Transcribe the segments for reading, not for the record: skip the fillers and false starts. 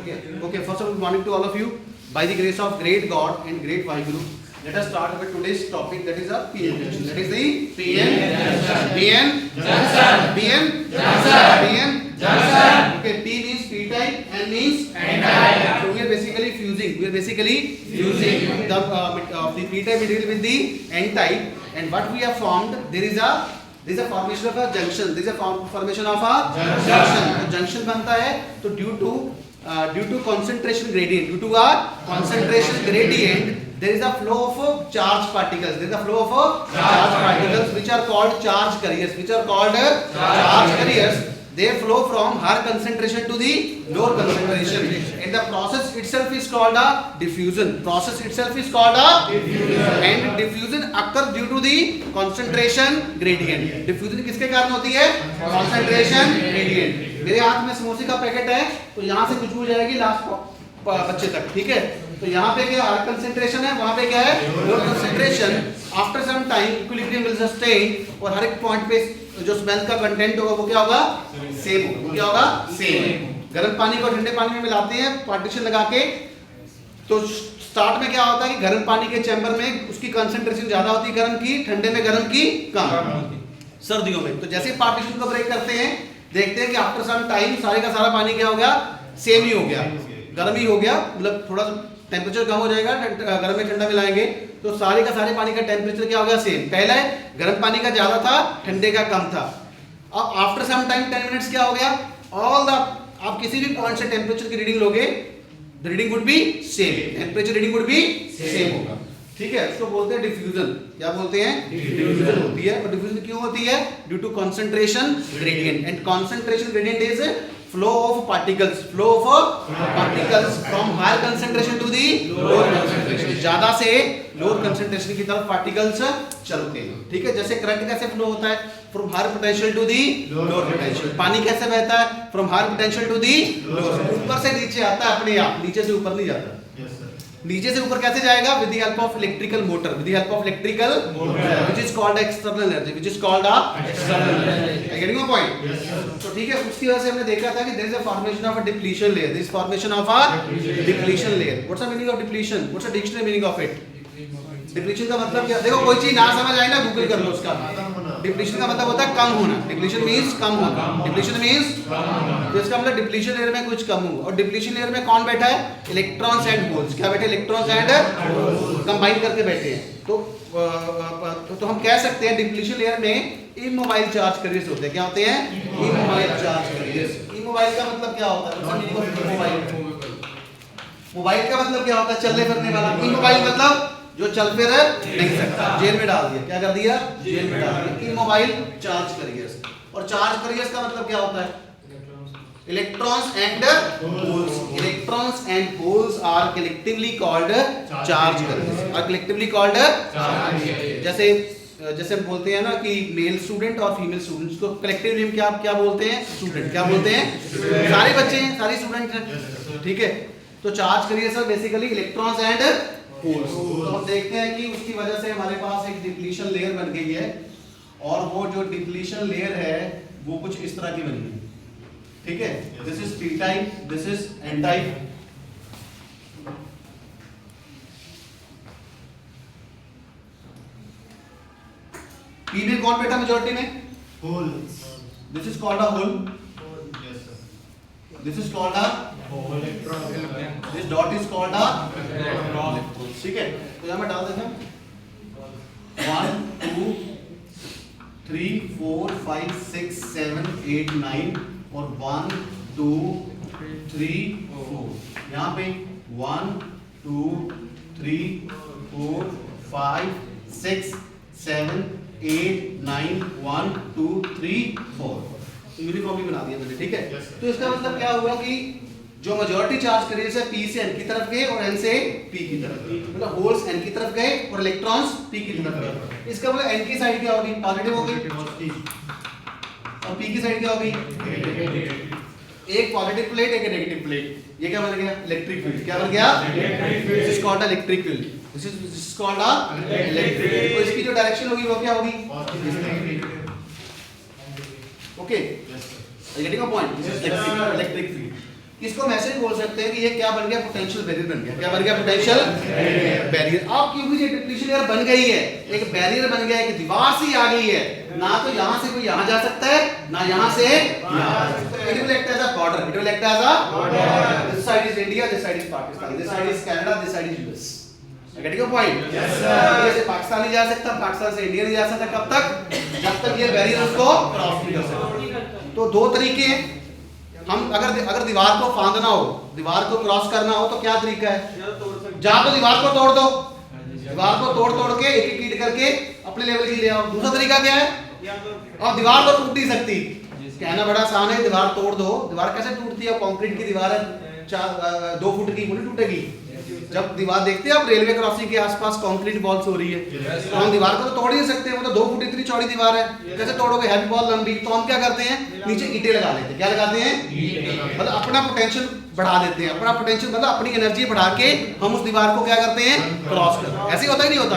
Okay, first of all, good morning to all of you. By the grace of great God and great Vaheguru, let us start with today's topic, that is a PN junction. That is the PN junction. Okay, P means p-type, N means n-type. So we are basically fusing. The p-type material with the n-type, and what we have formed, there is a formation of a junction. There is a formation of a junction. Junction बनता है तो due to concentration gradient, there is a flow of charge particles. Which are called charge carriers. They flow from higher concentration to the lower concentration, and the process itself is called a diffusion. And diffusion occurs due to the concentration gradient. Diffusion किसके कारण होती है? Concentration gradient. मेरे हाथ में समोसे का packet है, तो यहाँ से खुशबू जाएगी लास्ट बच्चे तक, ठीक है? तो यहाँ पे क्या हायर कंसंट्रेशन है, वहाँ पे क्या है lower concentration. After some time equilibrium will sustain, और हर एक पॉइंट पे जो स्मेल का कंटेंट होगा वो क्या होगा? सेम. गर्म पानी को ठंडे पानी में मिलाते हैं पार्टीशन लगा के, तो स्टार्ट में क्या होता है कि गर्म पानी के चैम्बर में उसकी कंसंट्रेशन ज्यादा होती है गर्म की, ठंडे में गर्म की कम. सर्दियों में तो जैसे पार्टीशन को ब्रेक करते हैं, देखते हैं कि आफ्टर सम टाइम सारे का सारा पानी क्या हो गया? सेम ही हो गया, गर्म ही हो गया. मतलब थोड़ा सा टेम्परेचर कम हो जाएगा, गर्म में ठंडा मिलाएंगे तो सारे का सारे पानी का टेम्परेचर क्या हो गया? सेम. पहले गर्म पानी का ज्यादा था, ठंडे का कम था. अब आफ्टर सम टाइम 10 मिनट्स क्या हो गया? आप किसी भी पॉइंट से टेम्परेचर की रीडिंग लोगे, the reading would be same. Temperature reading would be same होगा, ठीक है? इसको बोलते हैं डिफ्यूजन. क्या बोलते हैं? डिफ्यूजन होती है. और डिफ्यूजन क्यों होती है? Due to concentration gradient. And concentration gradient is flow of particles from higher concentration to the lower concentration. ज्यादा से lower concentration की तरफ particles चलते हैं, ठीक है? जैसे करंट कैसे फ्लो होता है? from higher potential to the lower potential. पानी कैसे बहता है? from higher potential to the lower. ऊपर से नीचे आता है अपने आप, नीचे से ऊपर नहीं जाता. नीचे से ऊपर कैसे जाएगा? with the help of electrical motor, which is called external energy, getting my point? तो ठीक है, उसकी वजह से हमने देखा था कि there is a formation of a depletion layer. This formation of a depletion layer. What's the meaning of depletion? What's the dictionary meaning of it? Depletion का मतलब क्या? देखो, कोई चीज ना समझ आए ना, गूगल कर लो उसका. डिप्लीशन का मतलब होता है कम होना. डिप्लीशन मींस कम होना. तो इसका मतलब डिप्लीशन लेयर में कुछ कम हो. और डिप्लीशन लेयर में कौन बैठा है? Electrons and holes. क्या बैठे? इलेक्ट्रॉन्स एंड कंबाइन करके बैठे हैं. तो हम कह सकते हैं डिप्लीशन लेयर में इमोबाइल चार्ज कैरियर्स होते हैं. क्या होते हैं? Immobile charge carriers. इमोबाइल का मतलब क्या होता है? मोबाइल का मतलब क्या होता है? चलने फिरने वाला. इमोबाइल मतलब जो चल फिर नहीं सकता. जेल में डाल दिया. क्या कर दिया? जेल में डाल दिया. Immobile charge carriers. और चार्ज कैरियर्स का मतलब क्या होता है? Electrons and holes are collectively called charge carriers. जैसे हम बोलते हैं ना कि मेल स्टूडेंट और फीमेल स्टूडेंट्स को कलेक्टिवली हम क्या बोलते हैं? स्टूडेंट. क्या बोलते हैं? सारे बच्चे हैं, सारी स्टूडेंट हैं, ठीक है? तो charge carriers are basically electrons and holes. तो हम देखते हैं कि उसकी वजह से हमारे पास एक डिप्लीशन लेयर बन गई है, और वो जो डिप्लीशन लेयर है वो कुछ इस तरह की बनी है, ठीक है? This is P type, this is N type. P में कौन बैठा मेजॉरिटी में? Holes. This is called a hole. This is called a electron. This dot is called a electron. ठीक है? तो यहाँ मैं डाल देता हूँ 1 2 3 4 5 6 7 8 9 और 1 2 3 4. यहाँ पे 1 2 3 4 5 6 7 8 9 1 2 3 4. यूनिफॉर्मली बना दिया मैंने, ठीक है? तो इसका मतलब क्या हुआ कि जो मेजॉरिटी चार्ज कैरियर्स है P से N की तरफ गए और N से P की तरफ गए. मतलब होल्स N की तरफ गए और इलेक्ट्रॉन्स P की तरफ गए. इसका मतलब N की साइड क्या होगी? पॉजिटिव होगी. और P की साइड क्या होगी? एक पॉजिटिव प्लेट, एक नेगेटिव प्लेट. ये क्या बन गया? Electric field. क्या बन गया? This is called electric field. This is called a electric field. तो इसकी जो डायरेक्शन होगी वो क्या होगी? Okay, yes, sir. Are you getting a point? This is electric field. इसको हम ऐसे बोल सकते हैं कि ये क्या बन गया, पोटेंशियल बैरियर बन गया। क्या बन गया, पोटेंशियल बैरियर। अब क्योंकि ये डिप्लीशन लेयर बन गई है, एक बैरियर बन गया है, एक दीवार से आ गई है, ना तो यहां से कोई यहां जा सकता है, ना यहां से यहां। It will act as a border, it will act as a border. This side is India, this side is Pakistan, this side is Canada, this side is US. Getting your point? Yes sir. India से पाकिस्तान नहीं जा सकता, पाकिस्तान से India नहीं जा सकता, कब तक, जब तक ये बैरियर उसको क्रॉस नहीं कर सकता। तो दो तरीके हैं, हम अगर दीवार को फांदना हो, दीवार को क्रॉस करना हो, तो क्या तरीका है, जा तो दीवार को तोड़ दो, दीवार को तोड़ के एक एक ईंट करके अपने लेवल की ले आओ। दूसरा तरीका क्या है, अब दीवार तो टूट नहीं सकती, कहना बड़ा आसान है, दीवार तोड़ दो। दीवार कैसे टूटती है, कंक्रीट की दीवार है 2 फुट की, पूरी टूटेगी। जब दीवार देखते हैं आप रेलवे क्रॉसिंग के आसपास कंक्रीट वॉल्स हो रही है, तो हम दीवार को तो तोड़ ही नहीं सकते, वो तो 2 फुट इतनी चौड़ी दीवार है, कैसे तोड़ोगे, हैवी वॉल लंबी। तो हम क्या करते हैं, नीचे ईंटें लगा लेते हैं। क्या लगाते हैं, मतलब अपना पोटेंशियल बढ़ा देते हैं, अपना पोटेंशियल मतलब अपनी एनर्जी बढ़ा के हम उस दीवार को क्या करते हैं, क्रॉस करते हैं। ऐसे होता ही नहीं होता।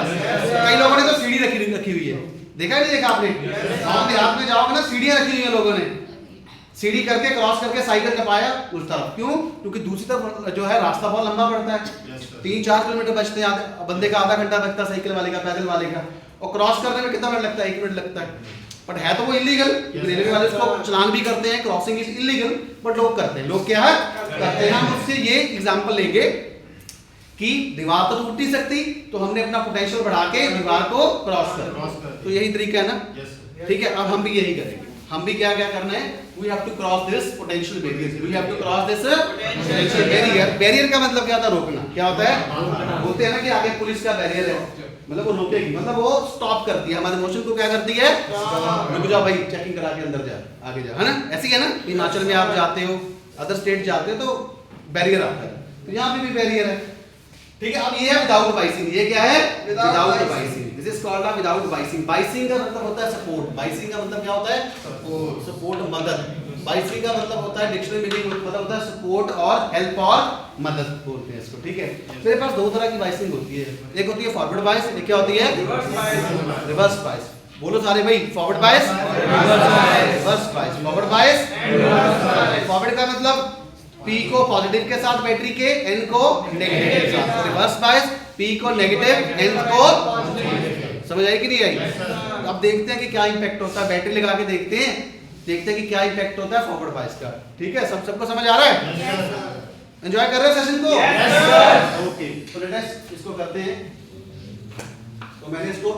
कई लोगों ने तो सीढ़ी रखी हुई है, देखा नहीं देखा आपने, गाँव देहात में जाओगे ना, सीढ़ियां रखी हुई है लोगों ने, सीढ़ी करके क्रॉस करके साइकिल टपाया उस तरफ। क्यों, क्योंकि दूसरी तरफ जो है रास्ता बहुत लंबा पड़ता है, 3-4 किलोमीटर बचते हैं, बंदे का आधा घंटा बचता है, साइकिल वाले का, पैदल वाले का, और क्रॉस करने में कितना मिनट लगता है, 1 मिनट लगता है। बट है तो वो इलीगल, रेलवे वाले उसको चलान भी करते हैं, क्रॉसिंग इज इलीगल, बट लोग करते हैं। लोग क्या है करते हैं, हम उससे ये एग्जांपल लेंगे कि दीवार तो टूट नहीं सकती, तो हमने अपना पोटेंशियल बढ़ा के दीवार को क्रॉस कर, तो यही तरीका है ना, ठीक है। अब हम भी यही करेंगे, हम भी क्या क्या करना है, we have to cross this potential barrier, we have to cross this potential barrier। Barrier का मतलब क्या होता है, रोकना। क्या होता है, बोलते हैं ना कि आगे पुलिस का बैरियर है, मतलब वो रोकेगी, मतलब वो स्टॉप करती है, हमारे मोशन को क्या करती है, रुक जाओ भाई, चेकिंग करा के अंदर जा, आगे जा, है ना, ऐसी है ना। हिमाचल में आप जाते हो, अदर स्टेट जाते हो, तो बैरियर आता है, तो यहाँ पे भी बैरियर है, ठीक है। अब ये है विदाउट बाइसिंग, ये क्या है, without biasing, this is called a without biasing. Biasing का मतलब होता है सपोर्ट, बाइसिंग का मतलब क्या होता है, सपोर्ट, मदद। बाइसिंग का मतलब होता है, डिक्शनरी मीनिंग मतलब होता है सपोर्ट और हेल्प और मदद बोलते हैं इसको, ठीक है। मेरे पास 2 तरह की बाइसिंग होती है, एक होती है फॉरवर्ड बाइस, एक क्या होती है, रिवर्स बाइस। बोलो सारे भाई, फॉरवर्ड बाइस, रिवर्स बाइस, फॉरवर्ड बाइस, फॉरवर्ड का मतलब P को पॉजिटिव के साथ बैटरी के, N को नेगेटिव के साथ। रिवर्स बायस, P को नेगेटिव, N को समझ आई कि नहीं आई? अब देखते हैं कि क्या इंपैक्ट होता है, बैटरी लगा के देखते हैं कि क्या इंपैक्ट होता है फॉरवर्ड बायस का, ठीक है। सबको समझ आ रहा है, एंजॉय कर रहे हैं सेशन को? ओके, तो लेट अस इसको करते हैं। तो मैंने इसको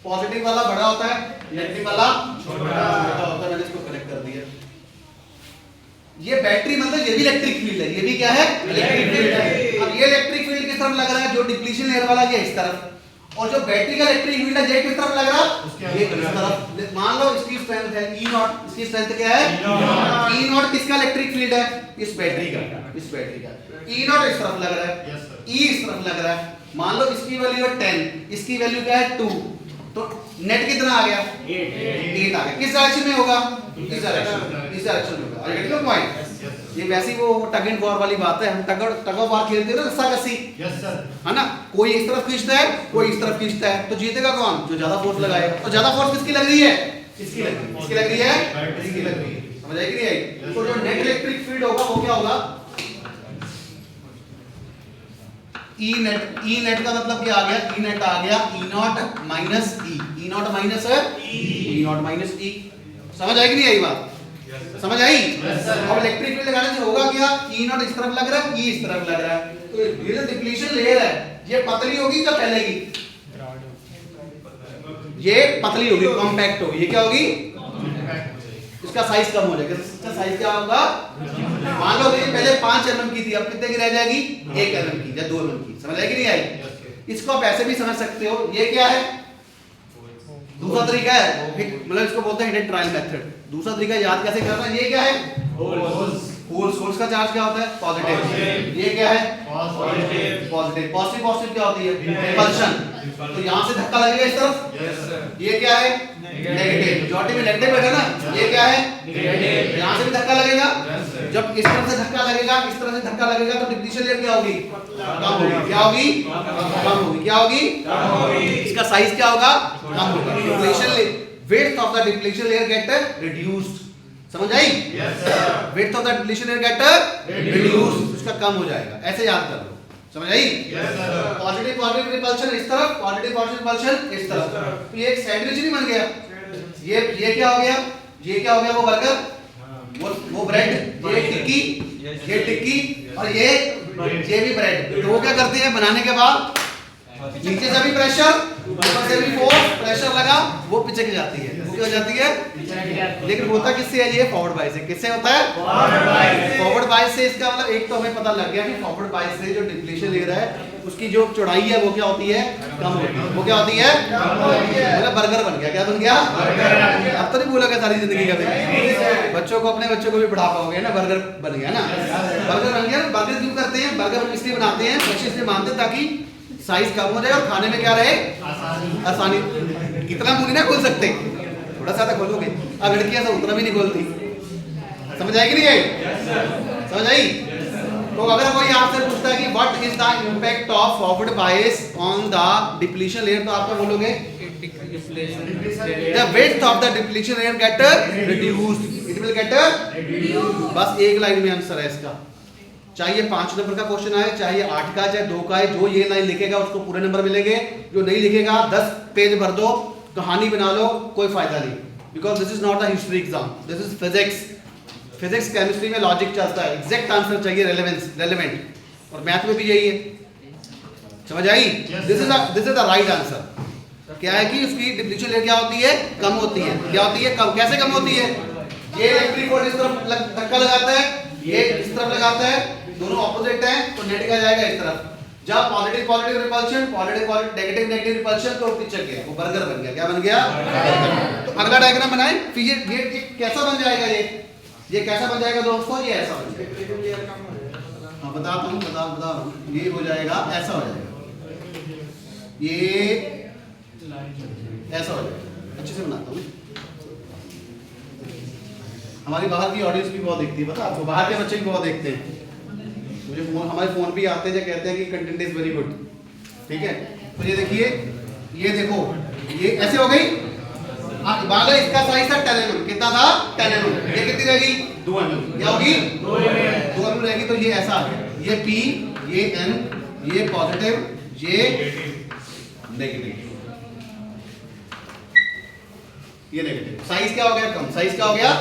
पॉजिटिव वाला बड़ा होता है, नेगेटिव वाला छोटा होता है, मैंने इसको कनेक्ट कर दिया। ये बैटरी मतलब ये भी इलेक्ट्रिक फील्ड है, ये भी क्या है, इलेक्ट्रिक फील्ड है। अब ये इलेक्ट्रिक फील्ड किस तरफ लग रहा है, जो डिप्लीशन लेयर वाला ये इस तरफ, और जो बैटरी का इलेक्ट्रिक फील्ड है ये किस तरफ लग रहा है, ये इस तरफ। मान लो इसकी स्ट्रेंथ है E0, इसकी स्ट्रेंथ क्या है, E0 किसका इलेक्ट्रिक फील्ड है, इस बैटरी का, इस बैटरी का। E0 इस तरफ लग रहा है, E इस तरफ लग रहा है। मान लो इसकी वैल्यू है 10, इसकी वैल्यू क्या है 2, तो नेट कितना आ गया, 8 आ गया। किस डायरेक्शन में होगा, इस डायरेक्शन में होगा। Get your point? ये वैसी वो टग एंड वॉर वाली बात है, हम टग ऑफ वॉर खेलते हैं ना, रस्साकसी, यस सर, है ना। कोई इस तरफ खींचता है, कोई इस तरफ खींचता है, तो जीतेगा कौन, जो ज्यादा फोर्स लगाएगा। तो ज्यादा फोर्स किसकी लग रही है, इसकी लग रही है, इसकी लग रही है, इसकी लग रही है। समझ आई कि नहीं आई? तो जो नेट इलेक्ट्रिक फील्ड होगा वो क्या होगा, E नेट का मतलब क्या आ गया, E नेट आ गया E0 minus E, E0 minus E0 minus E। समझ आई कि नहीं आई बात, समझ आई? अब इलेक्ट्रिक फील्ड लगाने से होगा क्या, E0 इस तरफ लग रहा है, E इस तरफ लग रहा है, तो ये जो डिप्लीशन लेयर है ये पतली होगी क्या फैलेगी, ये पतली होगी, कॉम्पैक्ट होगी। ये क्या होगी, इसका साइज कम हो जाएगा। इसका साइज क्या होगा, मान लो ये पहले 5 mm की थी, अब कितने की रह जाएगी, 1 mm की या 2 mm की। समझ आई कि नहीं आई? इसको आप ऐसे भी समझ सकते हो, ये क्या है, दूसरा तरीका है, मतलब इसको बोलते हैं हिडन ट्रायल मेथड। दूसरा तरीका याद कैसे करना, ये क्या है, होल्स का चार्ज क्या होता है, पॉजिटिव। ये क्या है, पॉजिटिव। पॉजिटिव क्या होती है, रिपल्शन। तो यहाँ से धक्का लगेगा इस तरफ, ये क्या है, नेगेटिव। मेजॉरिटी में नेगेटिव बैठा ना, ये क्या है, नेगेटिव। यहाँ से भी धक्का लगेगा, जब इस तरफ से धक्का लगेगा, इस तरफ से धक्का लगेगा, तो डिप्लीशन लेयर क्या होगी, कम होगी। क्या होगी, कम होगी। क्या होगी, इसका साइज क्या होगा, कम होगा। Depletion width of the depletion layer get reduced। समझ आई? Width of the depletion layer get reduce, उसका कम हो जाएगा, ऐसे याद कर लो, समझ आई? पॉजिटिव पॉजिटिव रिपल्शन इस तरफ, पॉजिटिव पॉजिटिव रिपल्शन इस तरफ, तो ये एक सैंडविच नहीं बन गया? ये क्या हो गया? ये क्या हो गया? वो बर्गर, वो ब्रेड, ये टिक्की और ये भी ब्रेड। तो वो क्या करते हैं बनाने के बाद, नीचे से भी प्रेशर, ऊपर से भी फोर्स, प्रेशर लगा, वो पीछे की जाती है, वो क्या हो जाती है? लेकिन होता किससे है? ये फॉरवर्ड बाइस से। किससे होता है? फॉरवर्ड बाइस से। इसका मतलब एक तो हमें पता लग गया कि फॉरवर्ड बाइस से जो डिप्लीशन ले रहा है उसकी जो चौड़ाई है वो क्या होती है? कम होती है। वो क्या होती है? मतलब बर्गर बन गया। क्या बन गया? अब तो नहीं बोलोगे सारी जिंदगी का, बच्चों को, अपने बच्चों को भी पढ़ा पाओगे ना, बर्गर बन गया ना, बर्गर बन गया। बर्गर क्यों करते हैं? बर्गर इसलिए बनाते हैं, बच्चे इसलिए मानते हैं ताकि साइज कम हो जाए और खाने में क्या रहे? आसानी। इतना मुंह नहीं खोल सकते, थोड़ा सा तो खोलोगे। अब लड़कियां सब उतना भी नहीं खोलती। समझ आएगी नहीं आई? समझ आई? तो अगर कोई आपसे पूछता है कि what is the impact of forward bias on the depletion layer, तो आप क्या बोलोगे? The width of the depletion layer gate reduced, it will get reduced. बस एक लाइन में आंसर है इसका। चाहे 5 नंबर का क्वेश्चन आए, चाहे 8 का, चाहे 2 का है, जो ये लाइन लिखेगा उसको पूरे नंबर मिलेंगे। जो नहीं लिखेगा 10 पेज भर दो, कहानी बना लो, कोई फायदा नहीं, because this is not the history exam, this is physics. Physics chemistry में लॉजिक चलता है, एग्जैक्ट आंसर चाहिए, रेलेवेंट, और मैथ में भी यही है। समझ आई? This is the right answer. क्या है कि उसकी डिप्लीशन लेयर क्या होती है? कम होती है। क्या होती है? कम। कैसे कम होती है? ये इलेक्ट्रिक कोड इस तरफ धक्का लगाता है, ये इस तरफ लगाता है, दोनों ऑपोजिट हैं, तो नेट का जाएगा इस तरफ। जब positive positive repulsion, positive negative negative repulsion, तो पिक्चर गया, वो बर्गर बन गया। क्या बन गया? तो अगला डायग्राम बनाएं। फिर ये कैसा बन जाएगा? ये कैसा बन जाएगा दोस्तों? ये ऐसा बन जाएगा। हाँ बताता हूँ, ये हो जाएगा, ऐसा हो जाएगा, ये ऐसा हो जाएगा। अच्छे से बनाता हूँ। हमारी बाहर की ऑडियंस भी बहुत देखती है, पता आपको, बाहर के बच्चे भी बहुत देखते हैं। मुझे हमारे फोन भी आते हैं जो कहते हैं कि कंटेंट इज वेरी गुड। ठीक है, तो ये देखिए, ये देखो, ये ऐसे हो गई। बाल है, इसका साइज था 10 mm। कितना था? 10 mm। ये कितनी रहेगी? 2 mm। क्या होगी? 2 mm रहेगी। तो ये ऐसा आ गया, ये P, ये N, ये पॉजिटिव, ये नेगेटिव, ये नेगेटिव। साइज क्या हो गया? कम। साइज क्या हो गया?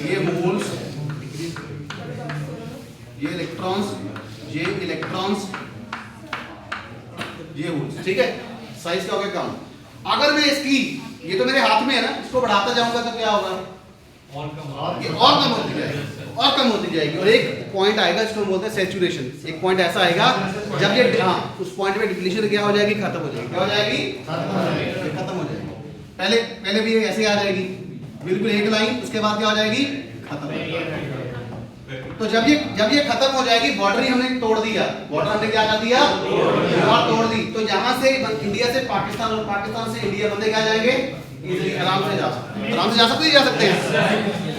ये मोल्स, ये इलेक्ट्रॉन्स, ये इलेक्ट्रॉन्स, ये होल्स। ठीक है, साइज क्या हो गया? कम। अगर मैं इसकी, ये तो मेरे हाथ में है ना, इसको बढ़ाता जाऊंगा तो क्या होगा? ये और कम होती जाएगी, और कम होती जाएगी, और एक पॉइंट आएगा जिसको हम बोलते हैं सैचुरेशन। एक पॉइंट ऐसा आएगा जब ये, हाँ, उस पॉइंट पे डिप्लीशन क्या हो जाएगी? खत्म हो जाएगी। क्या हो जाएगी? खत्म हो जाएगी। पहले भी ऐसे आ जाएगी, बिल्कुल एक लाइन, उसके बाद क्या हो जाएगी? खत्म हो जाएगी। तो जब ये खत्म हो जाएगी, बॉर्डर ही हमने तोड़ दिया, बॉर्डर हमने क्या कर दिया? दीवार तोड़ दी। तो यहाँ से इंडिया से पाकिस्तान और पाकिस्तान से इंडिया बंदे क्या जाएंगे? इजीली, आराम से जा सकते हैं। आराम से जा सकते हैं।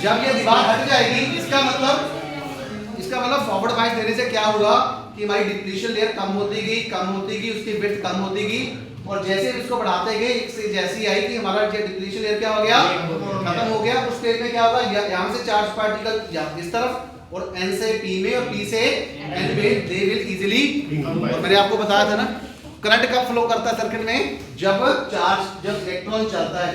जब ये दीवार हट जाएगी, इसका मतलब फॉरवर्ड बाइस देने से क्या हुआ कि हमारी डिप्लीशन लेयर कम होती गई, उसकी विड्थ कम होती गई, और जैसे इसको बढ़ाते गए, एक जैसी आई कि हमारा डिप्लीशन लेयर क्या हो गया? खत्म हो गया। उस स्टेज में क्या होगा? यहाँ से चार्ज पार्टिकल इस तरफ, और N से P में और P से N में, दे विल इजीली। और मैंने आपको बताया था ना, करंट कब फ्लो करता है सर्किट में? जब इलेक्ट्रॉन चलता है,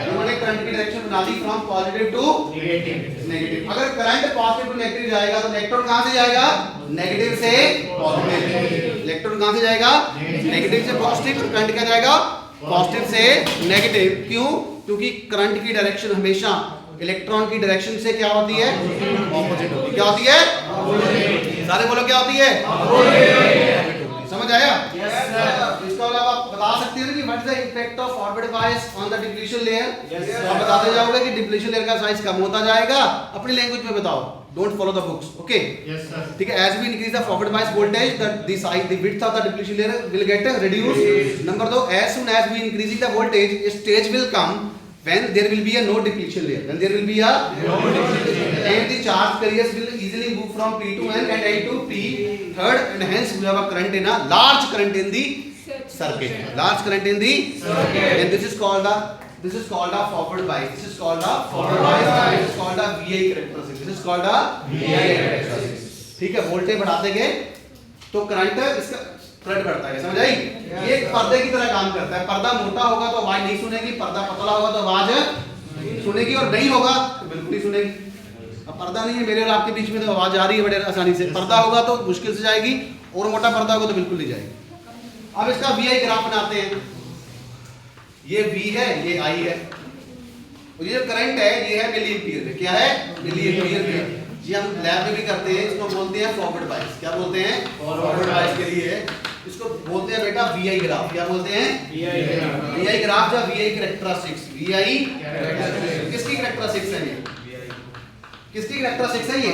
उन्होंने करंट की डायरेक्शन बना दी फ्रॉम पॉजिटिव टू नेगेटिव। अगर करंट पॉजिटिव टू नेगेटिव जाएगा तो इलेक्ट्रॉन कहां से जाएगा? नेगेटिव से पॉजिटिव। इलेक्ट्रॉन कहां से जाएगा? नेगेटिव से पॉजिटिव। करंट क्या जाएगा? पॉजिटिव से नेगेटिव। क्यों? क्योंकि करंट की डायरेक्शन हमेशा इलेक्ट्रॉन की डायरेक्शन से क्या होती है? ऑपोजिट होती है। क्या होती है? सारे बोलो, क्या होती है? समझ आया? इसका अलावा आप बता सकते हैं कि what is the impact of forward bias on the depletion layer? आप बताते जाओगे कि डिप्लीशन लेयर का साइज कम होता जाएगा। अपनी लैंग्वेज में बताओ, don't follow the books. Okay, ठीक है। As we increase the forward bias voltage, the width of the depletion layer will get reduced. Number 2, as soon as we increasing the voltage, a stage will come when there will be a no depletion layer. When there will be a no depletion layer, and the charge carriers will easily move from P to N and N to P. Third, and hence we have a current in a large current in the circuit. Large current in the circuit, and this is called the This is called a forward bias. This is called a forward bias. This is called a VI characteristic. This is called a VI characteristic. ठीक है, voltage बढ़ाते गए तो current इसका current बढ़ता है, समझ आई? ये पर्दे की तरह काम करता है। पर्दा मोटा होगा तो आवाज नहीं सुनेगी, पर्दा पतला होगा तो आवाज सुनेगी, और नहीं होगा तो बिल्कुल नहीं सुनेगी। अब पर्दा नहीं है मेरे और आपके बीच में तो आवाज आ रही है बड़े आसानी से, पर्दा होगा तो मुश्किल से जाएगी, और मोटा पर्दा होगा तो बिल्कुल नहीं जाएगी। अब इसका VI ग्राफ बनाते हैं। ये V है, ये I है, और ये जो करंट है ये है मिली एम्पीयर में। क्या है? मिली एम्पीयर में। ये हम लैब में भी करते हैं, इसको बोलते हैं फॉरवर्ड बायस। क्या बोलते हैं? फॉरवर्ड बायस के लिए इसको बोलते हैं बेटा VI ग्राफ। क्या बोलते हैं? VI ग्राफ या VI कैरेक्टरिस्टिक्स। VI किसकी कैरेक्टरिस्टिक्स है? ये किसकी कैरेक्टरिस्टिक्स है? ये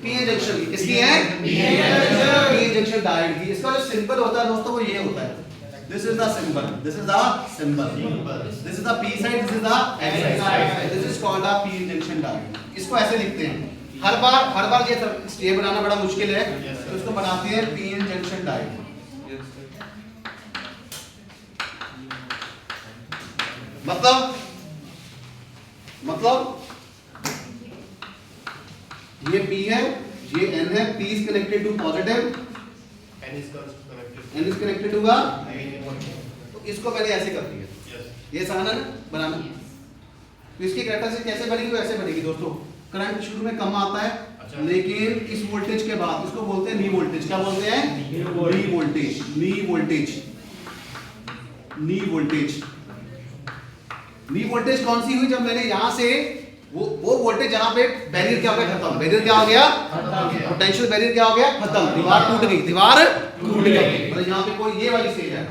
पीएन जंक्शन की। किसकी है? पीएन जंक्शन डायोड की। इसका जो सिंबल होता है दोस्तों वो ये होता है। This is the symbol. This is the symbol. This is the P side. This is the N side. This is called a P junction diode. इसको ऐसे लिखते हैं। हर बार ये बनाना बड़ा मुश्किल है, तो इसको बनाते हैं P junction diode। मतलब ये P है, ये N है। P is connected to positive, N is connected to the, तो इसको मैंने ऐसे कर दिया। ये आसान है ना बनाना। तो इसकी कैरेक्टरिस्टिक कैसे बनेगी? वैसे बनेगी दोस्तों। करंट शुरू में कम आता है, लेकिन इस वोल्टेज के बाद इसको बोलते हैं नी वोल्टेज। क्या बोलते हैं? नी वोल्टेज। नी वोल्टेज। नी वोल्टेज। नी वोल्टेज कौन सी हुई? जब मैंने यहां से वो वोल्टेज जहां पे बैरियर क्या हो गया? खत्म। बैरियर क्या हो गया? पोटेंशियल बैरियर क्या हो गया? खत्म। दीवार टूट गई। दीवार टूट गई। मतलब यहां पे कोई ये वाली स्टेज है।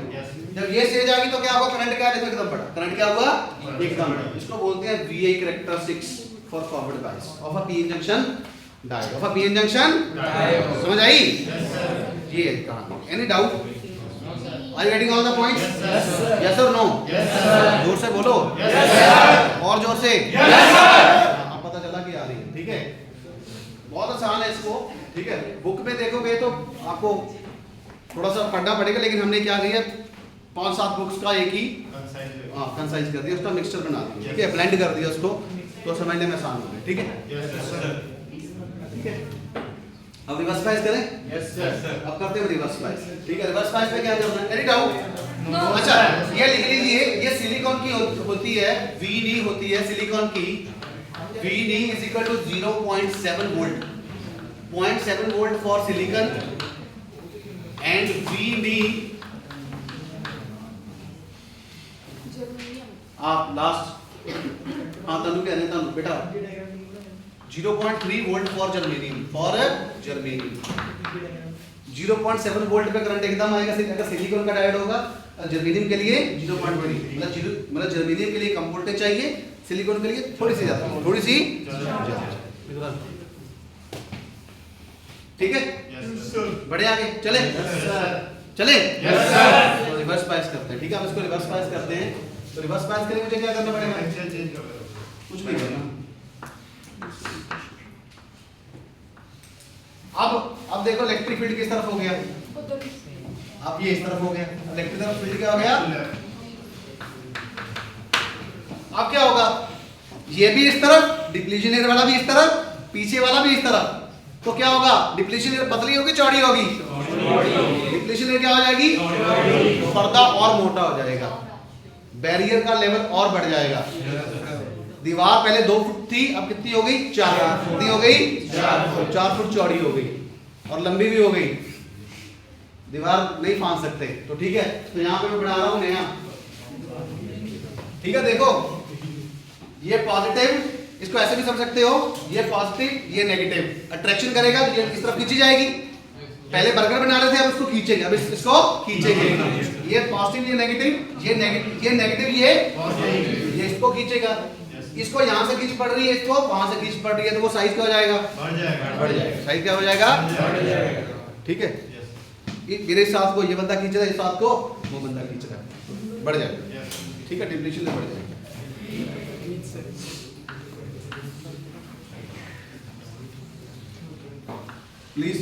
जब ये स्टेज आ गई तो क्या होगा? करंट क्या है? देखो एकदम बढ़ा। करंट क्या हुआ? एकदम बढ़ा। इसको बोलते हैं VI characteristics for forward bias of a PN junction diode. Of a PN junction diode. समझ आई? ये है कहानी। Any doubt? Are you getting all the points? Yes sir. Yes or no? Yes sir. जोर से बोलो। Yes sir. और जोर से। Yes sir. अब पता चला कि आ रही है। ठीक है, बहुत आसान है इसको। ठीक है, बुक में देखोगे तो आपको थोड़ा सा पढ़ना पड़ेगा, लेकिन हमने क्या किया 5-7 बुक्स का एक ही कंसाइज कर दिया, उसका मिक्सचर बना दिया। ठीक है, ब्लेंड कर दिया उसको, तो समझने में आसान हो गया। ठीक है, ठीक है। अब रिवर्स बायस करें? Yes sir. अब करते हैं रिवर्स बायस। ठीक है, रिवर्स बायस में क्या करना है? Any doubt? अच्छा, ये लिख लीजिए, ये सिलिकॉन की होती है, VD होती है सिलिकॉन की। VD is equal to 0.7 volt. 0.7 volt for silicon and VD आप लास्ट तनु कह रहे तनु बेटा 0.3 वोल्ट फॉर जर्मेनियम। 0.7 वोल्ट पे करंट एकदम आएगा। अगर सिलिकॉन का डायोड होगा, जर्मेनियम के लिए 0.3, मतलब जर्मेनियम के लिए कम वोल्टेज चाहिए, सिलिकॉन के लिए थोड़ी सी ज्यादा, थोड़ी सी ज्यादा। ठीक है, बढ़े आगे चले? चले? तो रिवर्स बायस करते हैं। ठीक है, हम इसको रिवर्स बायस करते हैं। तो रिवर्स बायस के लिए मुझे क्या करना पड़ेगा? कुछ नहीं करना। अब देखो इलेक्ट्रिक फील्ड किस तरफ हो गया? अब ये इस तरफ हो गया। इलेक्ट्रिक तरफ फील्ड क्या हो गया? अब क्या होगा? ये भी इस तरफ, डिप्लीशन एयर वाला भी इस तरफ, पीछे वाला भी इस तरफ। तो क्या होगा? डिप्लीशन एयर पतली होगी चौड़ी होगी? डिप्लीशन एयर क्या हो जाएगी? पर्दा और मोटा हो जाएगा, बैरियर का लेवल और बढ़ जाएगा। दीवार पहले 2 फुट थी, अब कितनी हो गई? 4 फुट। कितनी हो गई? 4 फुट चौड़ी हो गई और लंबी भी हो गई। दीवार नहीं फांद सकते, तो ठीक है। तो यहाँ पे मैं बना रहा हूँ नया। ठीक है, देखो ये पॉजिटिव, इसको ऐसे भी समझ सकते हो, ये पॉजिटिव ये नेगेटिव। अट्रैक्शन करेगा तो ये इस तरफ खींची जाएगी। पहले बर्गर बना रहे थे, अब इसको खींचेंगे, अब इसको खींचेंगे। ये पॉजिटिव ये नेगेटिव, ये नेगेटिव ये इसको खींचेगा। इसको यहाँ से खींच पड़ रही है, इसको वहां से खींच पड़ रही है, तो वो साइज क्या हो जाएगा? बढ़ जाएगा। साइज क्या हो जाएगा? ठीक है, मेरे साथ को ये बंदा खींच रहा है, इस साथ को वो बंदा खींच रहा है, बढ़ जाएगा। ठीक है, टेम्परेचर बढ़ जाएगा। प्लीज,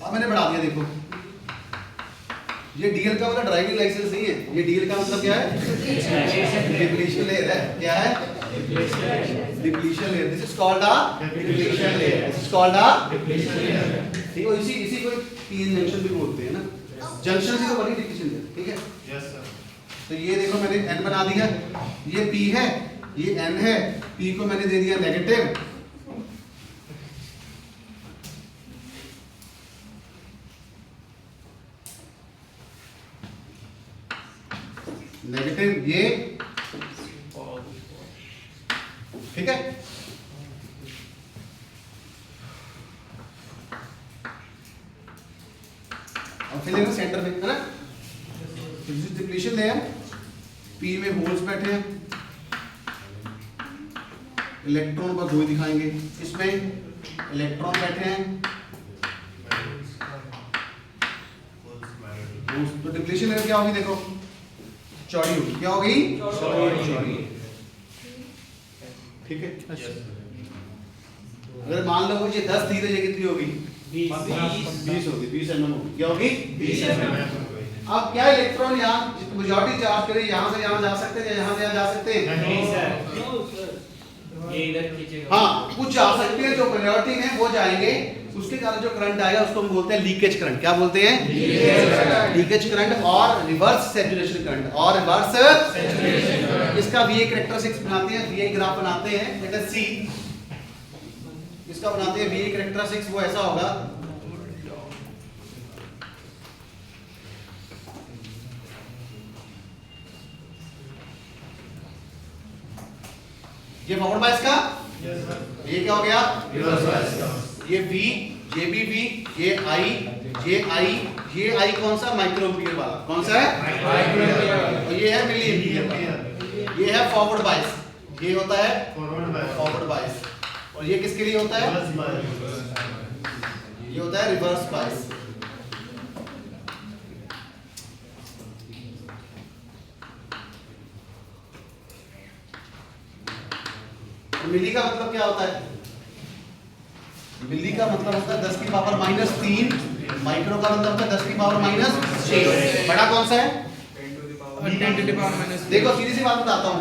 अब मैंने बढ़ा दिया। देखो ये डीएल का मतलब ड्राइविंग लाइसेंस नहीं है, ये डीएल का मतलब क्या है? डिप्लीशन लेयर है। क्या है? Depletion layer. This is called a depletion layer. This is called a depletion layer. ठीक है, इसी को पीएन जंक्शन भी बोलते हैं ना, जंक्शन से तो बनी डिप्लीशन लेयर। ठीक है, यस सर। तो ये देखो मैंने n बना दिया, ये p है, ये n है, p को मैंने दे दिया नेगेटिव, नेगेटिव ये, ठीक है। और फिर लेना सेंटर में, है ना। डिप्लीशन लेयर, पी में होल्स बैठे हैं, इलेक्ट्रॉन बस दो ही दिखाएंगे, इसमें इलेक्ट्रॉन बैठे हैं, तो डिप्लीशन लेयर क्या होगी देखो, चौड़ी होगी। क्या होगी? चौड़ी। ठीक है। अगर मान लो ये 10 थी तो ये कितनी होगी? 20 होगी, 20 mm होगी। क्या होगी? 20 mm। अब क्या इलेक्ट्रॉन यहाँ मेजॉरिटी चार्ज करे यहाँ से यहाँ जा सकते हैं, यहाँ से यहाँ जा सकते हैं? नहीं सर, ये इधर खींचेगा। हाँ, कुछ जा सकते हैं, जो मेजॉरिटी है वो जाएंगे, उसके कारण जो करंट आएगा उसको हम बोलते हैं लीकेज करंट। क्या बोलते हैं? लीकेज करंट और रिवर्स सैचुरेशन करंट। और रिवर्स सैचुरेशन, इसका VI कैरेक्टरिस्टिक्स बनाते हैं, VI ग्राफ बनाते हैं, लेट अस सी। इसका बनाते हैं VI कैरेक्टरिस्टिक्स, वो ऐसा होगा, ये फॉरवर्ड बायस का, ये क्या हो गया? रिवर्स बायस का। ये V, ये भी V, ये I, ये I कौन सा? माइक्रो एम्पीयर वाला। कौन सा है? और ये है मिली एम्पीयर। ये है फॉरवर्ड बायस, ये होता है फॉरवर्ड बायस। और ये किसके लिए होता है? ये होता है रिवर्स बायस। मिली का मतलब क्या होता है? मिली का मतलब होता है 10 की पावर -3, माइक्रो का मतलब होता है 10 की पावर -6। बड़ा कौन सा है? 10 to the power minus। देखो सीधी सी बात बताता हूँ,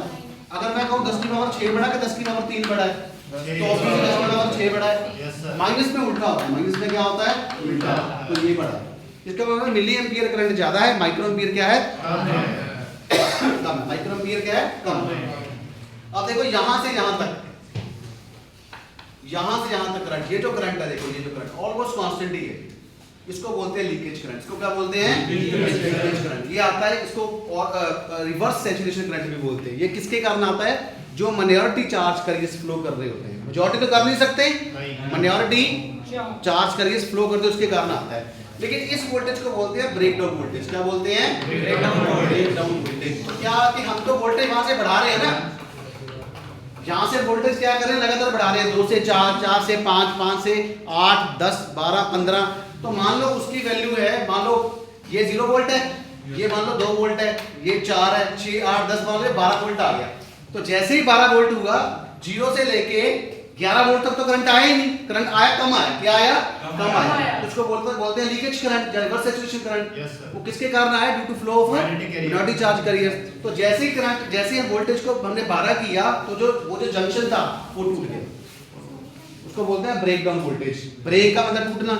अगर मैं कहूँ 10 की पावर 6 बड़ा कि 10 की पावर 3 बड़ा है, तो ऑब्वियसली 10 की पावर 6 बड़ा है। माइनस में उल्टा होता है, माइनस में क्या होता है? उल्टा। तो ये बड़ा है, इसका मतलब मिली एम्पीयर करंट ज्यादा है, माइक्रो एम्पीयर क्या है? कम है। माइक्रो एम्पीयर क्या है? कम है। अब देखो यहां से यहां तक, यहां से यहां तक करंट, ये जो करंट है देखो, ये जो करंट ऑलमोस्ट कांस्टेंट ही है, इसको बोलते हैं लीकेज करंट। इसको क्या बोलते हैं? Leakage current. ये आता है, इसको रिवर्स सैचुरेशन करंट भी बोलते हैं। ये किसके कारण आता है? जो माइनॉरिटी चार्ज करियर्स फ्लो कर रहे होते हैं, मेजॉरिटी तो कर नहीं सकते, माइनॉरिटी चार्ज करियर्स फ्लो करते हैं, उसके कारण आता है। लेकिन इस वोल्टेज को बोलते हैं ब्रेकडाउन वोल्टेज। क्या बोलते हैं? Breakdown voltage. तो क्या कि हम तो वोल्टेज वहां से बढ़ा रहे हैं ना, यहां से वोल्टेज क्या कर रहे हैं? लगातार बढ़ा रहे हैं, 2 से 4, 4 से 5, 5 से 8, 10, 12, 15। तो मान लो उसकी वैल्यू है, मान लो ये 0 वोल्ट है, ये मान लो 2 वोल्ट है, ये 4 है, 6, 8, 10, मान लो 12 वोल्ट आ गया। तो जैसे ही 12 वोल्ट हुआ, 0 से लेके 11 वोल्ट तक तो करंट आया ही नहीं, करंट आया कम आया। क्या आया? कम आया। उसको बोलते हैं leakage current, reverse saturation current. वो किसके कारण आया? Due to flow of minority charge carriers. तो जैसे ही करंट, जैसे ही वोल्टेज को हमने 12 किया, तो वो जो जंक्शन था वो टूट गया, उसको बोलते हैं ब्रेकडाउन वोल्टेज। ब्रेक का मतलब टूटना,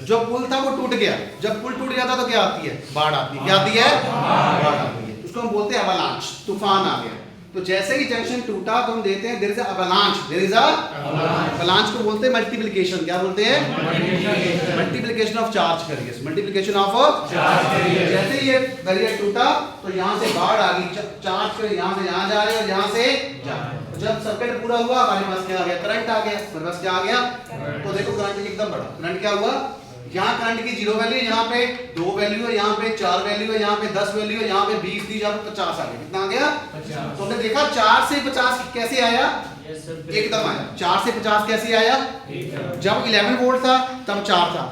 जो पुल था वो टूट गया। जब पुल टूट जाता तो क्या आती है? बाढ़ आती है। क्या आती है? बाढ़ आती है। उसको हम बोलते हैं अवलांच, तूफान आ गया। तो जैसे ही जंक्शन टूटा तो हम देते हैं there is a avalanche, there is a avalanche को बोलते हैं मल्टीप्लिकेशन। क्या बोलते हैं? Multiplication of charge carriers, multiplication of charge carriers. जैसे ही ये बैरियर टूटा तो यहाँ से बाढ़ आ गई, चार्ज के यहाँ से यहाँ जा रहे और यहाँ से जा रहे। तो जब सर्किट पूरा हुआ, हमारे पास क्या आ गया? करंट आ गया। हमारे पास क्या आ गया? तो देखो करंट एकदम बड़ा। करंट क्या हुआ? यहाँ करंट की 0 वैल्यू, यहाँ पे 2 वैल्यू है, यहाँ पे 4 वैल्यू है, यहाँ पे 10 वैल्यू है, यहाँ पे 20 दी, यहाँ पे 50 आ गया। कितना आ गया? 50। तो हमने देखा 4 से 50 कैसे आया? एकदम आया। 4 से 50 कैसे आया? जब 11 वोल्ट था तब 4 था,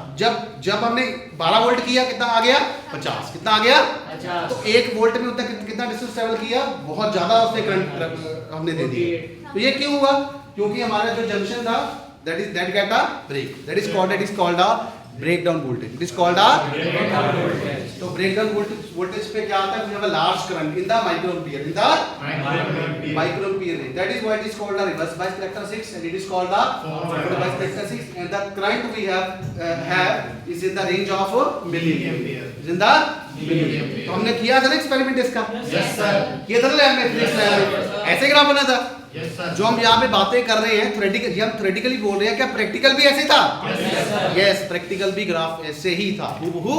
जब हमने 12 वोल्ट किया कितना आ गया? 50। कितना आ गया? 50। तो 1 वोल्ट में उतना कितना डिस्टेंस ट्रैवल किया? बहुत ज्यादा उसने करंट हमने दे दिया। तो ये क्यों हुआ? क्योंकि हमारा जो जंक्शन था that get a break, that is called a breakdown voltage, it is called a तो ब्रेक डाउन वोल्टेज पे क्या आता है, we have a large current in the microampere, in the microampere range, that is why it is called a reverse bias characteristics and it is called the forward bias characteristics and the current we have is in the range of milliampere, is in the milliampere. तो हमने किया था ना experiment इसका, yes sir, किया था ना हमने फिजिक्स लैब, ऐसे ग्राफ बना था। यस सर, जो हम यहाँ पे बातें कर रहे हैं थ्योरेटिकल, हम थ्योरेटिकली बोल रहे हैं, क्या प्रैक्टिकल भी ऐसे था? यस, प्रैक्टिकल भी ग्राफ ऐसे ही था, हूबहू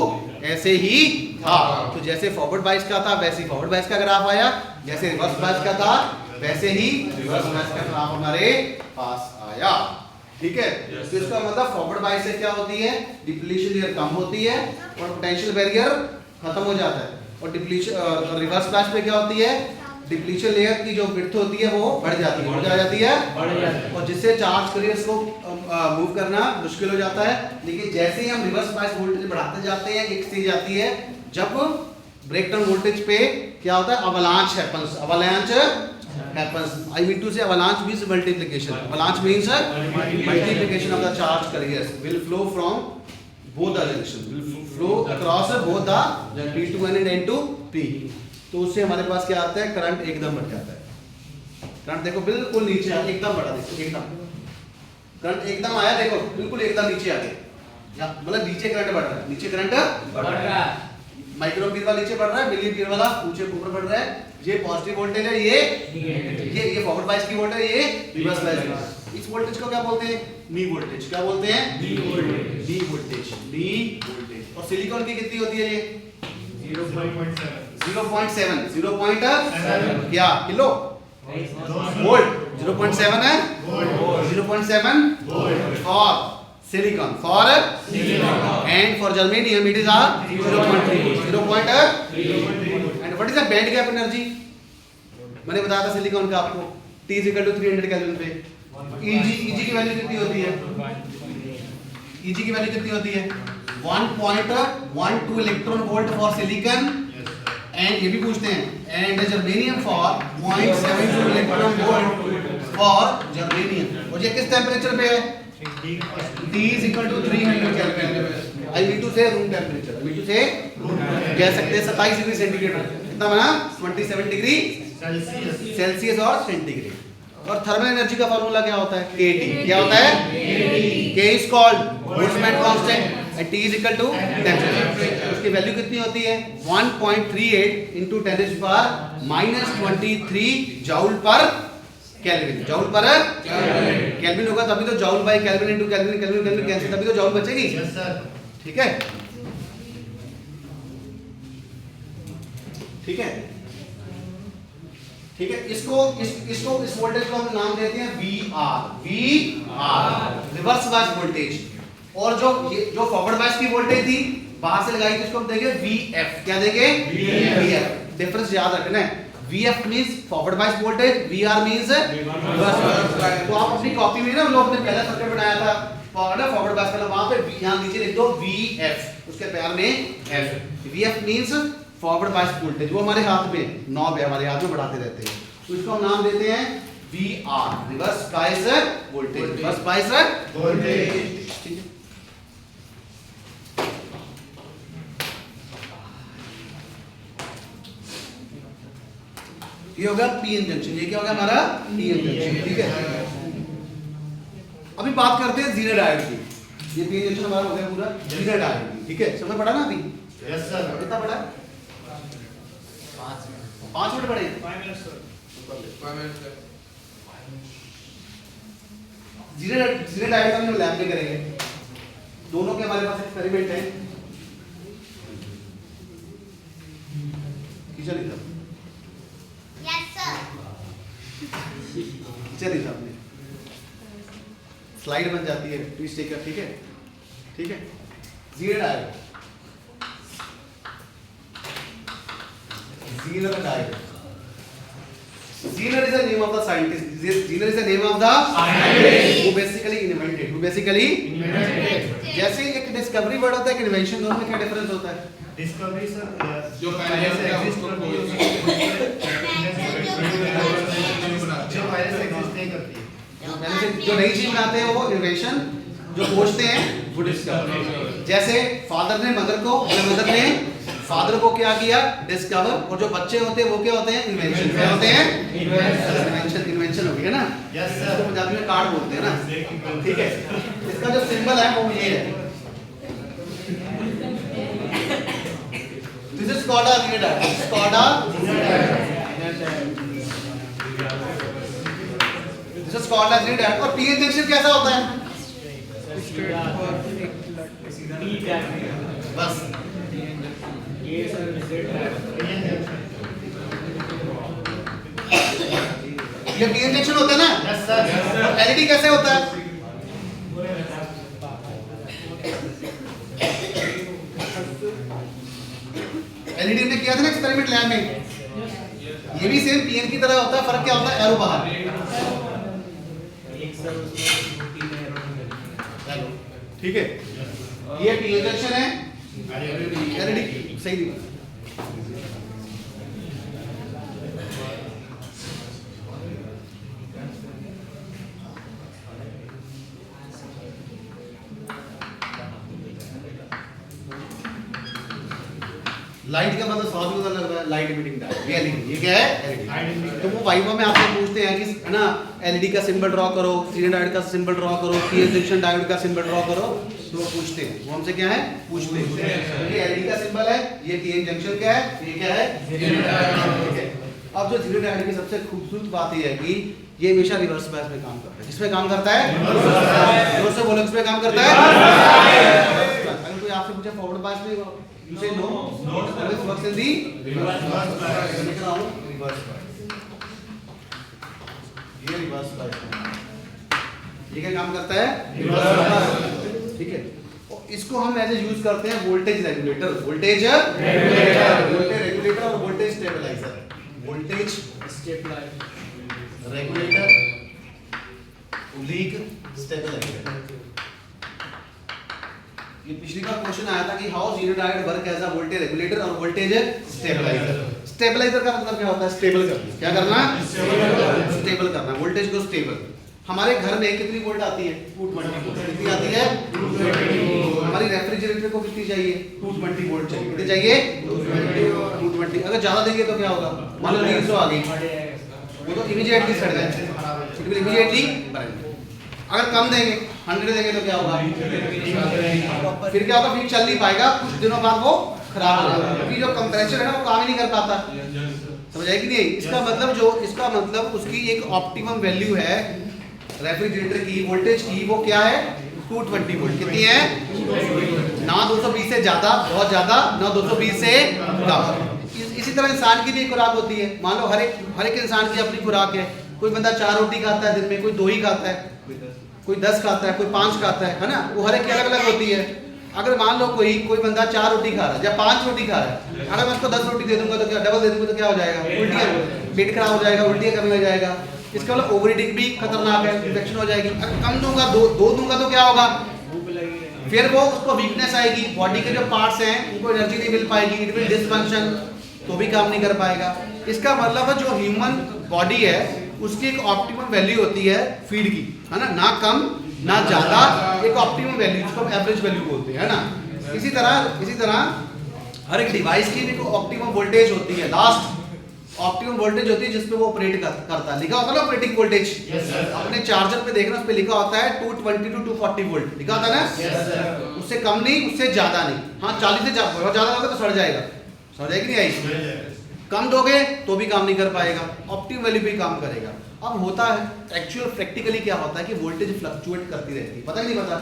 ऐसे ही था। तो जैसे फॉरवर्ड बायस का था वैसे ही फॉरवर्ड बायस का ग्राफ आया, जैसे रिवर्स बायस का था वैसे ही रिवर्स बायस का ग्राफ हमारे पास आया, ठीक है। तो इसका मतलब फॉरवर्ड बायस से क्या होती है, डिप्लीशन लेयर कम होती है और पोटेंशियल बैरियर खत्म हो जाता है, और डिप्लीशन रिवर्स बायस पे क्या होती है, डिप्लीशन लेयर की जो विड्थ होती है वो बढ़ जाती है, बढ़ जाती है, और जिससे चार्ज कैरियर्स को मूव करना मुश्किल हो जाता है। लेकिन जैसे ही हम रिवर्स बायस वोल्टेज बढ़ाते जाते हैं एक स्टेज आती है जब ब्रेकडाउन वोल्टेज पे क्या होता है, avalanche happens, avalanche happens, I mean to say avalanche means multiplication, avalanche means multiplication of the charge carriers will flow from both the junction, will flow across both the P2N and N2P। तो उससे हमारे पास क्या आता है, current एकदम बढ़ जाता है। करंट देखो बिल्कुल नीचे आ, एकदम बढ़ा, देखो एकदम करंट एकदम आया, देखो बिल्कुल एकदम नीचे आ गया, मतलब नीचे करंट बढ़ रहा है, नीचे करंट बढ़ रहा है, माइक्रोएम्पियर वाला नीचे बढ़ रहा है, मिलीएम्पियर वाला ऊंचे ऊपर बढ़ रहा है। ये पॉजिटिव वोल्टेज है, ये फॉरवर्ड बायस की वोल्टेज है, ये रिवर्स बायस की। इस वोल्टेज को क्या बोलते हैं, नी वोल्टेज। क्या बोलते हैं, नी वोल्टेज, नी वोल्टेज, नी वोल्टेज। और सिलिकॉन की कितनी होती है, ये 0.7 0.7 क्या किलो वोल्ट, 0.7 है, 0.7 for silicon, for and for germanium it is 0.3 and what is the band gap energy, मैंने बताया था सिलिकॉन का आपको, T = 300 केल्विन पे। Eg की वैल्यू कितनी होती है, Eg की वैल्यू कितनी होती है, 1.12 electron volt for silicon, and ये भी पूछते हैं and germanium for 0.72 electron volt for germanium. और ये किस टेंपरेचर पे है, T = 300 kelvin, I mean to say room temperature, I mean to say कह सकते हैं 27 डिग्री सेंटीग्रेड, कितना बना 27 डिग्री सेल्सियस और सेंटीग्रेड। और थर्मल एनर्जी का फार्मूला क्या होता है, kT, क्या होता है, K is called Boltzmann constant and T is equal to temperature. उसकी वैल्यू कितनी होती है, 1.38 into 10⁻⁻23 joule per kelvin, joule per kelvin होगा तभी तो joule by kelvin into kelvin, kelvin kelvin cancel, तभी तो जूल बचेगी। यस सर, ठीक है, ठीक है, ठीक है। इसको इस वोल्टेज को हम नाम देते हैं VR, रिवर्स बायस वोल्टेज। और जो फॉरवर्ड बायस की वोल्टेज थी बाहर से लगाई थी उसको हम देंगे VF, क्या देंगे, VF। डिफरेंस याद रखना है, VF means forward bias voltage, VR means reverse bias. तो आप अपनी कॉपी में ना, लोग अपने पहला सब्जेक्ट बनाया था फॉरवर्ड बायस का, वहां पे यहां नीचे लिख दो VF, उसके प्यार में F। VF means forward bias voltage, वो हमारे हाथ में नॉब है, हमारे हाथ में बढ़ाते रहते हैं, तो इसको हम नाम देते हैं VR, reverse bias voltage, reverse bias voltage. ठीक है, ये होगा पीएन जंक्शन, ये क्या होगा हमारा पीएन जंक्शन। ठीक है, अभी बात करते हैं जीरो डायोड की। ये पीएन जंक्शन हमारा हो गया पूरा जीरो डायोड की। ठीक है, समझ पड़ा ना अभी, यस सर, कितना पड़ा, 5 मिनट पड़े, 5 minutes sir, 5 minutes sir। Zero diode हम लैब में करेंगे, दोनों के हमारे पास एक्सपेरिमेंट है। किचन इधर, यस सर, किचन इधर अपने स्लाइड बन जाती है, ट्विस्ट टेकर। ठीक है, ठीक है, zero diode, Zener diode. Zener is the name of the scientist. Zener is the name of the scientist who basically invented. Who basically invented. जैसे एक डिस्कवरी वर्ड होता है, एक इन्वेंशन, दोनों में क्या डिफरेंस होता है? डिस्कवरी सर जो पहले से से एग्जिस्ट उसको करती है, जो पहले से एग्जिस्ट नहीं करती है, पहले से जो नई चीज बनाते हैं वो इन्वेंशन जो खोजते हैं वो डिस्कवर। जैसे फादर ने मदर को, मदर ने फादर को क्या किया, डिस्कवर। और जो बच्चे होते हैं वो क्या होते हैं, इन्वेंशन। क्या होते हैं, इन्वेंशन। इन्वेंशन हो गया ना, Yes, sir. इसको पंजाबी में कार्ड बोलते हैं ना, ठीक है। इसका जो सिंबल है वो ये है, this is called a reader, this is called a this is called a reader. और पीएन जंक्शन कैसा होता है, बस ये पीएन जंक्शन होता है ना। Yes, sir. और एलईडी कैसे होता है, एलईडी ने किया था ना एक्सपेरिमेंट लैब में, ये भी सेम पीएन की तरह होता है। फर्क क्या होता है, एरो बाहर, ठीक है। ये पीएन जंक्शन है, एलईडी सही नहीं। लाइट का मतलब साउंड पता लग रहा है, लाइट इमिटिंग डायोड, ये एलईडी। ये क्या है, एलईडी। तो वो वाइवा में आपसे पूछते हैं कि है ना, एलईडी का सिंबल ड्रॉ करो, सीएन डायोड का सिंबल ड्रॉ करो, पीएन जंक्शन डायोड का सिंबल ड्रॉ करो, तो वो पूछते हैं, वो हमसे क्या है, पूछते हैं। ये एलईडी का सिंबल है, ये पीएन जंक्शन क्या है, ये क्या है, ठीक है। अब जो जीरो डायोड की सबसे खूबसूरत बात ये है कि ये हमेशा रिवर्स बायस में काम करता है। किसमें काम करता है, जोर से बोलो, किसमें काम करता है। अगर कोई आपसे पूछे फॉरवर्ड बायस में, you say no, always works in the reverse bias. Reverse bias. ये reverse bias है। ये क्या काम करता है, reverse bias, ठीक है। और इसको हम ऐसे यूज करते हैं वोल्टेज रेगुलेटर, वोल्टेज रेगुलेटर और voltage stabiliser. Voltage regulator, like stabiliser. ये पिछली बार क्वेश्चन आया था कि how zero diode work as a voltage regulator और वोल्टेज स्टेबलाइजर। स्टेबलाइजर का मतलब क्या होता है, स्टेबल करना। क्या करना, स्टेबल करना, वोल्टेज को स्टेबल। हमारे घर में कितनी वोल्ट आती है, 220 वोल्ट। कितनी आती है, 220। हमारी रेफ्रिजरेटर को कितनी चाहिए, 220 वोल्ट चाहिए। कितनी चाहिए, 220। अगर ज्यादा देंगे तो क्या होगा, मान लो 300 आ गई, वो तो इमीडिएटली सड़ जाएगा, इट विल इमीडिएटली बर्न। अगर कम देंगे, 100 देंगे तो क्या होगा, फिर क्या होगा, फिर चल नहीं पाएगा, कुछ दिनों बाद वो खराब हो जाएगा, क्योंकि जो कंप्रेसर है ना वो काम ही नहीं कर पाता। समझ आएगी नहीं, इसका मतलब उसकी एक ऑप्टिमम वैल्यू है रेफ्रिजरेटर की, वोल्टेज की, वो क्या है, 220 वोल्ट। कितनी है, ना 220 से ज्यादा, बहुत ज्यादा, ना 220 से कम। इसी तरह इंसान की भी खुराक होती है। मान लो हर एक इंसान की अपनी खुराक है। कोई बंदा 4 रोटी खाता है दिन में, कोई 2 ही खाता है, कोई 10 खाता है, कोई 5 खाता है ना, वो हर एक की अलग अलग होती है। अगर मान लो कोई बंदा 4 रोटी खा रहा है या 5 रोटी खा रहा है, अगर मैं उसको 10 रोटी दे दूंगा तो क्या, डबल दे दूंगा तो क्या हो जाएगा, उल्टियाँ, पेट खराब हो जाएगा, उल्टियाँ करने लग जाएगा। इसका मतलब ओवर ईटिंग भी खतरनाक है, इन्फेक्शन हो जाएगी। अगर कम दूंगा, दो दूंगा तो क्या होगा, फिर वो उसको वीकनेस आएगी, बॉडी के जो पार्ट्स हैं उनको एनर्जी नहीं मिल पाएगी, इट विल डिसफंक्शन, तो भी काम नहीं कर पाएगा। इसका मतलब है जो ह्यूमन बॉडी है उसकी एक ऑप्टिमम वैल्यू होती है फीड की, है ना कम ना ज्यादा, एक ऑप्टिमम वैल्यू, जिसको हम एवरेज वैल्यू बोलते हैं, है ना। इसी तरह हर एक डिवाइस की भी ऑप्टिमम वोल्टेज होती है, लास्ट ऑप्टिमम वोल्टेज होती है जिसपे वो ऑपरेट करता है। लिखा होता है ना ऑपरेटिंग वोल्टेज, अपने चार्जर पे देखना, उस पे लिखा होता है 220 to 240 वोल्ट लिखा होता है ना। उससे कम नहीं, उससे ज्यादा नहीं। हाँ 40 से ज्यादा होगा तो सड़ जाएगा, सड़ जाएगी नहीं आई। कम दोगे तो भी काम नहीं कर पाएगा, ऑप्टिमम वैल्यू भी काम करेगा। अब होता है एक्चुअल प्रैक्टिकली क्या होता है कि वोल्टेज फ्लक्चुएट करती रहती है, पता ही नहीं पता।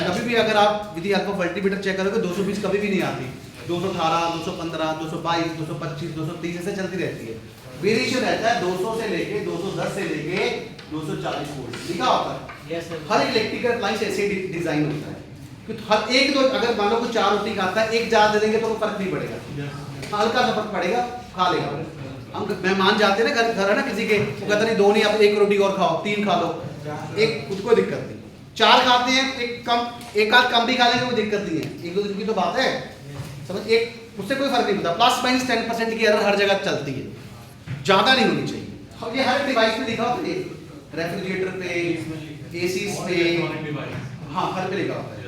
कभी भी अगर आप with help of multimeter check करोगे 220 कभी भी नहीं आती, 218, 215, 222, 225, 230 ऐसे चलती रहती है। वेरिएशन रहता है 200 से लेके 210 से लेके 240 वोल्ट लिखा होता है। हर इलेक्ट्रिकल अप्लायंस ऐसे डिजाइन होता है कि हर एक, तो अगर मान लो कोई 4 रोटी खाता है, एक ज्यादा दे देंगे तो फर्क नहीं पड़ेगा, हल्का सा फर्क पड़ेगा, खा लेगा। हम मेहमान जाते हैं ना घर है ना किसी के, वो कहता नहीं 2 नहीं, आप 1 रोटी और खाओ, 3 खा लो, एक खुद को दिक्कत नहीं। 4 खाते हैं, एक आध कम भी खा लेंगे कोई दिक्कत नहीं है, 1-2 दिन की तो बात है, समझ, एक उससे कोई फर्क नहीं पड़ता। प्लस माइनस 10% की एरर हर जगह चलती है, ज्यादा नहीं होनी चाहिए। अब ये हर डिवाइस पे दिखा होता है, रेफ्रिजरेटर पे, एसीज पे, हाँ हर पे लिखा होता है।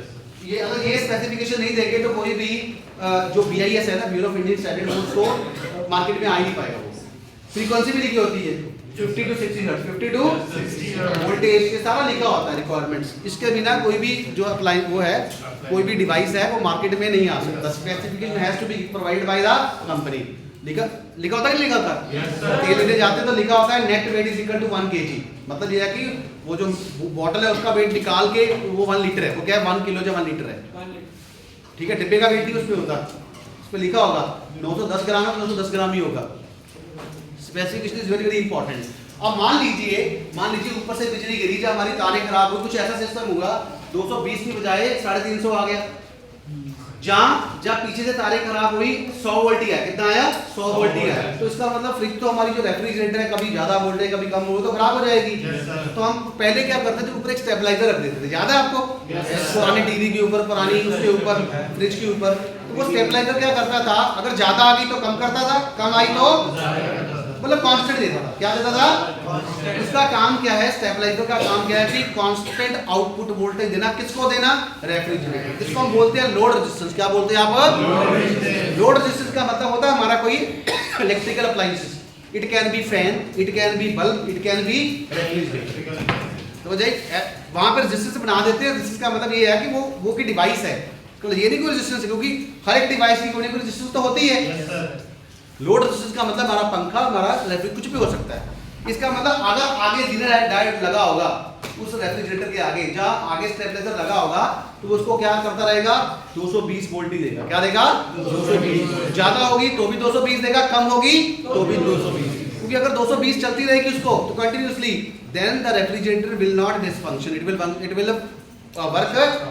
ये अगर ये स्पेसिफिकेशन नहीं देंगे तो कोई भी जो BIS है ना, ब्यूरो ऑफ इंडियन स्टैंडर्ड, उसको मार्केट में आ ही नहीं पाएगा। वो फ्रीक्वेंसी भी लिखी होती है 50 to 60 हर्ट्ज, 50 to 60 वोल्टेज, ये सारा लिखा होता है रिक्वायरमेंट्स। इसके बिना कोई भी जो अप्लाई वो है, कोई भी डिवाइस है वो मार्केट में नहीं आ सकता। Specification has to be provided by the company. लिखा होता है कि लिखा होता है? तेल लेने जाते तो लिखा होता है net weight is equal to 1 kg। मतलब ये है कि वो जो बॉटल है उसका वेट निकाल के वो 1 लीटर है, वो क्या है 1 किलो या 1 लीटर है, ठीक है। डिब्बे का वेट नहीं उस पे होता, उस पे लिखा होगा 910 ग्राम है तो 910 ग्राम ही होगा। Specification is very very important. अब मान लीजिए ऊपर से बिजली गिरी, जब हमारी तारें खराब हो, कुछ ऐसा सिस्टम होगा 220 की बजाय 350 आ गया। जब पीछे से तारें खराब हुई 100 वोल्ट ही आया। कितना आया? 100 वोल्ट ही आया। तो इसका मतलब फ्रिज तो हमारी जो रेफ्रिजरेटर है, कभी ज्यादा वोल्टेज कभी कम हो तो खराब हो जाएगी। तो हम पहले क्या करते थे, ऊपर एक स्टेबलाइजर रख देते थे। याद है आपको? पुराने टीवी के ऊपर, पुरानी उसके ऊपर, फ्रिज के ऊपर। तो वो स्टेबलाइजर क्या करता था, अगर ज्यादा आ गई तो कम करता था, कम आई तो मतलब कांस्टेंट देता था। क्या देता था? इसका काम क्या है, स्टेबलाइजर का काम क्या है कि कांस्टेंट आउटपुट वोल्टेज देना। किसको देना? रेफ्रिजरेटर। इसको हम बोलते हैं लोड रेजिस्टेंस। क्या बोलते हैं आप? लोड रेजिस्टेंस का मतलब होता है हमारा कोई electrical appliances. It can be fan, it can be bulb, it can be refrigerator. तो वहां पर रेजिस्टेंस बना देते हैं। रेजिस्टेंस का मतलब ये है कि वो की डिवाइस है, ये नहीं कोई रेजिस्टेंस है, क्योंकि हर एक डिवाइस की कोई ना कोई रेजिस्टेंस तो होती है। लोड रेजिस्टेंस का मतलब हमारा पंखा, हमारा रेफ्रिजरेटर, कुछ भी हो सकता है। इसका मतलब अगर आगे जीरो डायोड लगा होगा उस रेफ्रिजरेटर के आगे, जहां आगे स्टेबलाइजर लगा होगा, तो उसको क्या करता रहेगा? 220 वोल्ट ही देगा। क्या देगा? 220। ज्यादा होगी तो भी 220 देगा, कम होगी तो भी 220। क्योंकि अगर 220 चलती रहेगी उसको तो continuously, then the refrigerator will not dysfunction, it will work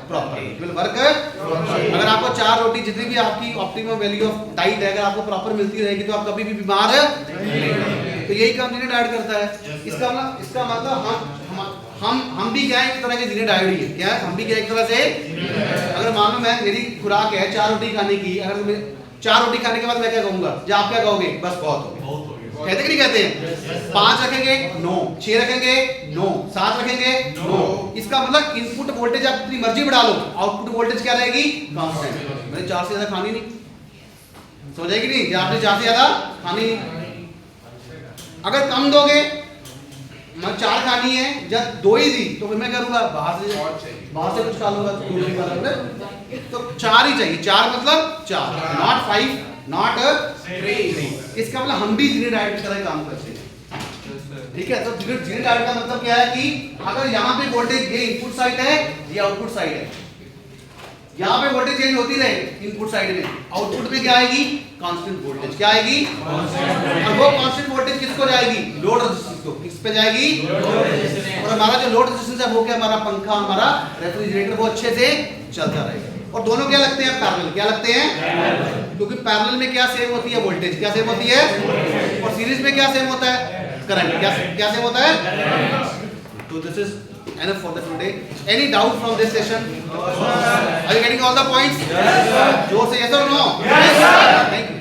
properly, it will work. अगर आपको 4 रोटी, जितनी भी आपकी ऑप्टिमम वैल्यू ऑफ डाइट है, अगर आपको प्रॉपर मिलती रहेगी तो आप कभी भी बीमार नहीं होंगे। तो यही काम जीने डाइट करता है। इसका मतलब हम भी क्या है, एक तरह के जीने डाइट ही है। क्या है? हम भी क्या एक तरह से, अगर मान लो मैं, मेरी खुराक है 4 रोटी खाने की, अगर मैं 4 रोटी खाने के बाद मैं क्या कहूंगा, या आप क्या कहोगे? बस बहुत हो गया। कहते कि नहीं कहते? 5 रखेंगे? नो। 6 रखेंगे? नो। 7 रखेंगे? नो। इसका मतलब इनपुट वोल्टेज आप जितनी मर्जी बढ़ा लो, आउटपुट वोल्टेज क्या रहेगी? कांस्टेंट। मैंने 4 से ज्यादा खानी नहीं, सो जाएगी नहीं? आपने 4 से ज्यादा खानी नहीं। अगर कम दोगे, मैं 4 खानी है, जब 2 ही दी तो फिर मैं करूंगा बाहर से कुछ खा लूंगा, तो 4 ही चाहिए। 4 मतलब 4, नॉट 5, नॉट 3। इसका मतलब हम भी जीरो डायोड की तरह काम करते हैं, ठीक है। तो जीरो डायोड का मतलब क्या है कि अगर यहाँ पे वोल्टेज, ये इनपुट साइड है, ये आउटपुट साइड है, यहाँ पे वोल्टेज चेंज होती रहे इनपुट साइड में, आउटपुट में क्या आएगी? Constant voltage. क्या आएगी? और वो कांस्टेंट वोल्टेज किसको जाएगी? लोड रेजिस्टेंस को। किस पे जाएगी? और हमारा जो लोड रेजिस्टेंस है वो क्या, हमारा पंखा, हमारा रेफ्रिजरेटर, वो अच्छे से चलता रहेगा। और दोनों क्या लगते हैं? पैरेलल। क्या लगते हैं? क्योंकि पैरेलल में क्या सेम होती है? वोल्टेज। क्या सेम होती है? और सीरीज में क्या सेम होता है? करंट। क्या सेम होता है? तो this is enough for the today. Any doubt from this session? Are you getting all the points? Yes, sir. Joe say yes or no? Yes, sir. Thank you.